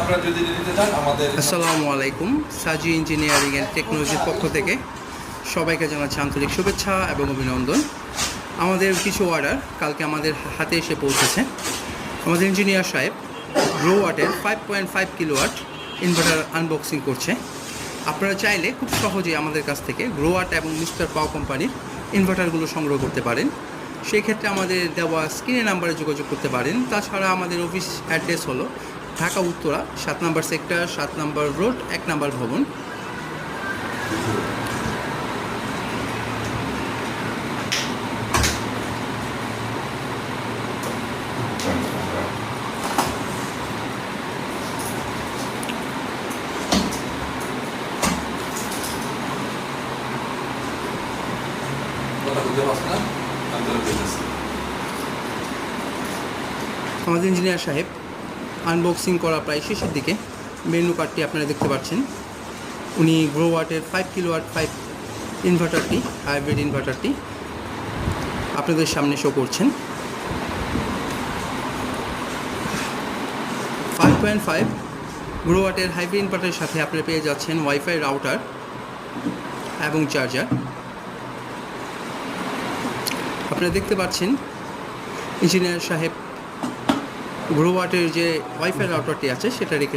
আপনারা যদি নিতে চান আমাদের আসসালামু আলাইকুম। সাজি ইঞ্জিনিয়ারিং অ্যান্ড টেকনোলজির পক্ষ থেকে সবাইকে জানাচ্ছি আন্তরিক শুভেচ্ছা এবং অভিনন্দন। আমাদের কিছু অর্ডার কালকে আমাদের হাতে এসে পৌঁছেছে। আমাদের ইঞ্জিনিয়ার সাহেব গ্রো ওয়াটের 5.5 কিলোওয়াট ইনভার্টার আনবক্সিং করছে। আপনারা চাইলে খুব সহজেই আমাদের কাছ থেকে গ্রো ওয়াট এবং মিস্টার পাওয়ার কোম্পানির ইনভার্টারগুলো সংগ্রহ করতে পারেন। সেই ক্ষেত্রে আমাদের দেওয়া স্ক্রিনের নাম্বারে যোগাযোগ করতে পারেন। তাছাড়া আমাদের অফিস অ্যাড্রেস হলো ঢাকা উত্তরা 7 নম্বর সেক্টর, 7 নম্বর রোড, 1 নম্বর ভবন। আমাদের ইঞ্জিনিয়ার সাহেব আনবক্সিং করা প্রায় শেষের দিকে। মেনু কার্ডটি আপনারা দেখতে পাচ্ছেন। উনি গ্রো ওয়াটের 5 কিলোওয়াট 5 ইনভার্টারটি, হাইব্রিড ইনভার্টারটি আপনাদের সামনে শো করছেন। 5.5 গ্রো ওয়াটের হাইব্রিড ইনভার্টারের সাথে আপনারা পেয়ে যাচ্ছেন ওয়াইফাই রাউটার এবং চার্জার। আপনারা দেখতে পাচ্ছেন ইঞ্জিনিয়ার সাহেব গ্রো ওয়াটের যে ওয়াইফাই রাউটারটি আছে সেটা রেখে